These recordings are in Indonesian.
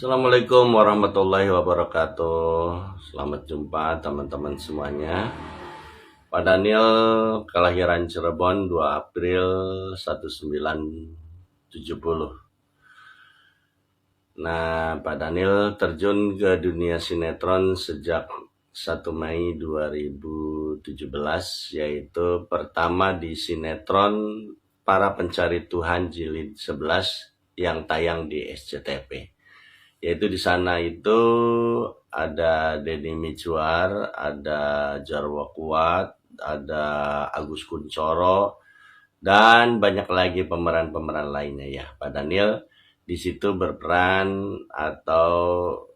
Assalamualaikum warahmatullahi wabarakatuh. Selamat jumpa teman-teman semuanya. Pak Daniel kelahiran Cirebon 2 April 1970. Nah, Pak Daniel terjun ke dunia sinetron sejak 1 Mei 2017, yaitu pertama di sinetron Para Pencari Tuhan Jilid 11 yang tayang di SCTV. Yaitu di sana itu ada Deddy Mizwar, ada Jarwo Kuat, ada Agus Kuncoro, dan banyak lagi pemeran-pemeran lainnya ya. Pak Daniel di situ berperan atau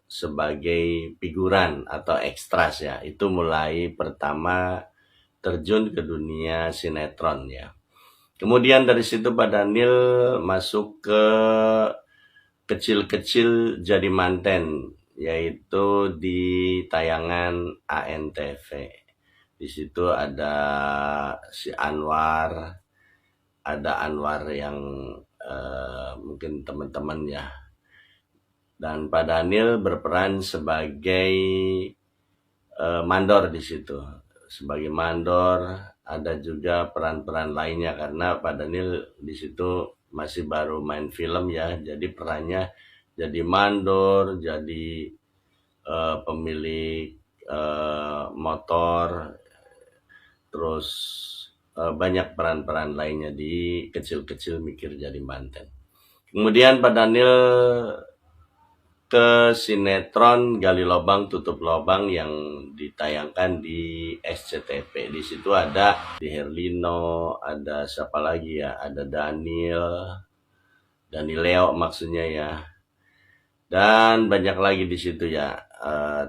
sebagai figuran atau ekstras ya. Itu mulai pertama terjun ke dunia sinetron ya. Kemudian dari situ Pak Daniel masuk ke kecil-kecil jadi manten, yaitu di tayangan ANTV. Di situ ada si Anwar, ada Anwar yang mungkin teman-teman ya. Dan Pak Daniel berperan sebagai mandor di situ. Sebagai mandor, ada juga peran-peran lainnya karena Pak Daniel di situ masih baru main film ya, jadi perannya jadi mandor, jadi pemilik motor, terus banyak peran-peran lainnya di kecil-kecil mikir jadi manten. Kemudian Pak Daniel ke sinetron Gali Lobang Tutup Lobang yang ditayangkan di SCTV. Di situ ada di Herlino, ada siapa lagi ya? Ada Danileo maksudnya ya. Dan banyak lagi di situ ya,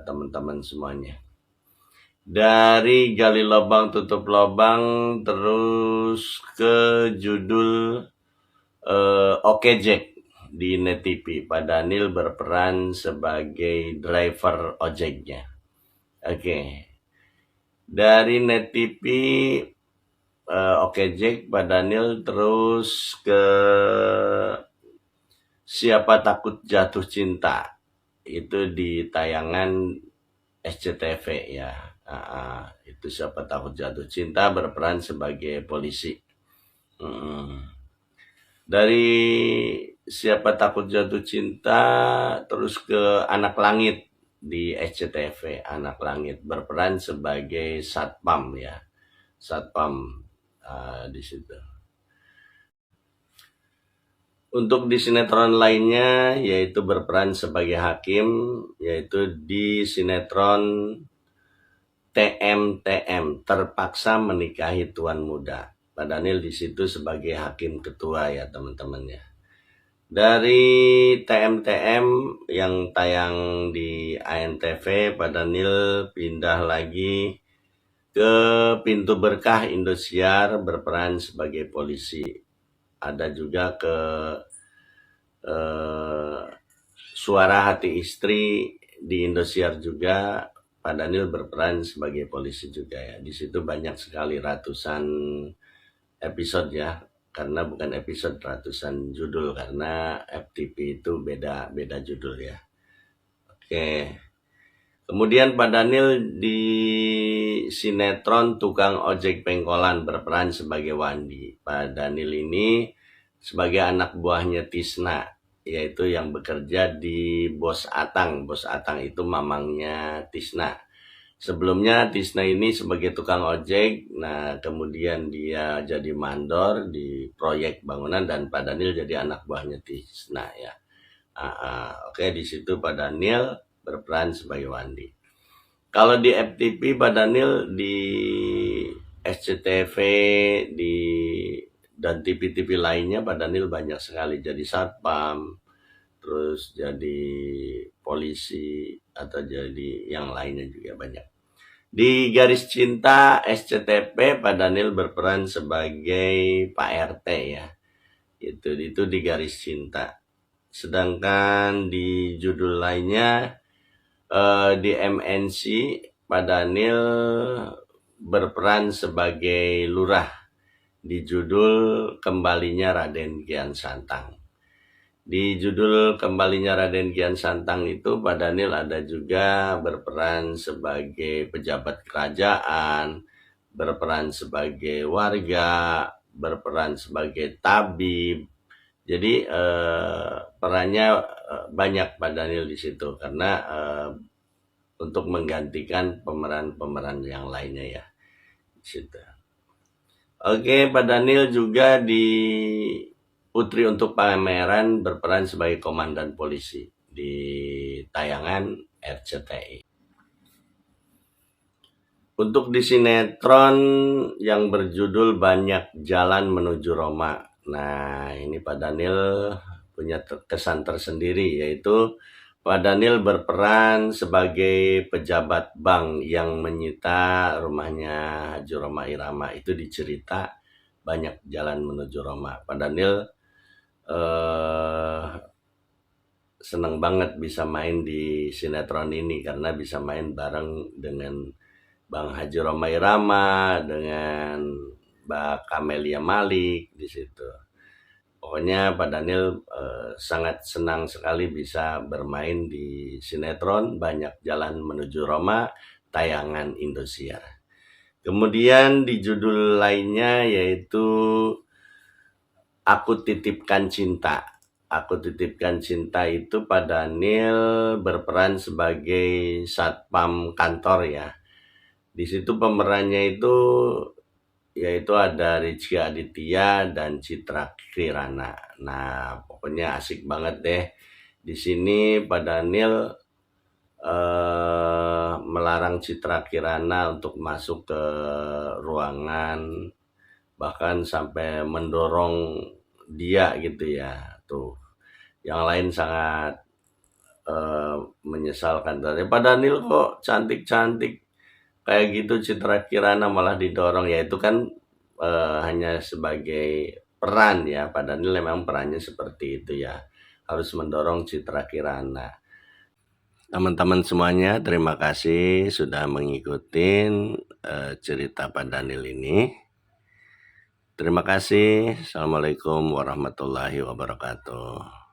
teman-teman semuanya. Dari Gali Lobang Tutup Lobang terus ke judul Oke Jack di Net TV. Pak Daniel berperan sebagai driver ojeknya. Oke. Dari Net TV Oke Jack, Pak Daniel terus ke Siapa Takut Jatuh Cinta. Itu di tayangan SCTV ya. Itu Siapa Takut Jatuh Cinta berperan sebagai polisi. Dari Siapa Takut Jatuh Cinta terus ke Anak Langit di SCTV. Anak Langit berperan sebagai satpam ya, satpam di situ. Untuk di sinetron lainnya yaitu berperan sebagai hakim, yaitu di sinetron TMTM, Terpaksa Menikahi Tuan Muda. Pak Daniel di situ sebagai hakim ketua ya teman-teman ya. Dari TMTM yang tayang di ANTV, Pak Daniel pindah lagi ke Pintu Berkah Indosiar berperan sebagai polisi. Ada juga ke Suara Hati Istri di Indosiar juga. Pak Daniel berperan sebagai polisi juga ya. Di situ banyak sekali ratusan episode ya. Karena bukan episode, ratusan judul, karena FTV itu beda judul ya. Oke. Kemudian Pak Daniel di sinetron Tukang Ojek Pengkolan berperan sebagai Wandi. Pak Daniel ini sebagai anak buahnya Tisna, yaitu yang bekerja di Bos Atang. Bos Atang itu mamangnya Tisna. Sebelumnya Tisna ini sebagai tukang ojek, nah kemudian dia jadi mandor di proyek bangunan dan Pak Daniel jadi anak buahnya Tisna ya. Oke, di situ Pak Daniel berperan sebagai Wandi. Kalau di FTV Pak Daniel di SCTV dan TV-TV lainnya Pak Daniel banyak sekali jadi satpam, terus jadi polisi atau jadi yang lainnya juga banyak. Di Garis Cinta SCTV Pak Daniel berperan sebagai Pak RT ya. Itu di Garis Cinta. Sedangkan di judul lainnya di MNC Pak Daniel berperan sebagai lurah di judul Kembalinya Raden Kian Santang. Di judul Kembalinya Raden Kian Santang itu Pak Daniel ada juga berperan sebagai pejabat kerajaan, berperan sebagai warga, berperan sebagai tabib. Jadi perannya banyak Pak Daniel di situ karena untuk menggantikan pemeran-pemeran yang lainnya ya di situ. Oke, Pak Daniel juga di Putri untuk Pangeran berperan sebagai komandan polisi di tayangan RCTI. Untuk di sinetron yang berjudul Banyak Jalan Menuju Roma. Nah, ini Pak Daniel punya kesan tersendiri, yaitu Pak Daniel berperan sebagai pejabat bank yang menyita rumahnya Haji Roma Irama. Itu dicerita Banyak Jalan Menuju Roma. Pak Daniel senang banget bisa main di sinetron ini karena bisa main bareng dengan Bang Haji Roma Irama, dengan Mbak Camelia Malik di situ. Pokoknya Pak Daniel sangat senang sekali bisa bermain di sinetron Banyak Jalan Menuju Roma, tayangan Indosiar. Kemudian di judul lainnya yaitu Aku Titipkan Cinta. Aku Titipkan Cinta itu Pak Daniel berperan sebagai satpam kantor ya. Di situ pemerannya itu yaitu ada Rizky Aditya dan Citra Kirana. Nah, pokoknya asik banget deh. Di sini Pak Daniel melarang Citra Kirana untuk masuk ke ruangan, bahkan sampai mendorong dia gitu ya. Tuh, yang lain sangat menyesalkan. Pak Daniel kok cantik-cantik kayak gitu Citra Kirana malah didorong, ya itu kan hanya sebagai peran ya. Pak Daniel memang perannya seperti itu ya, harus mendorong Citra Kirana. Teman-teman semuanya, terima kasih sudah mengikuti cerita Pak Daniel ini. Terima kasih. Assalamualaikum warahmatullahi wabarakatuh.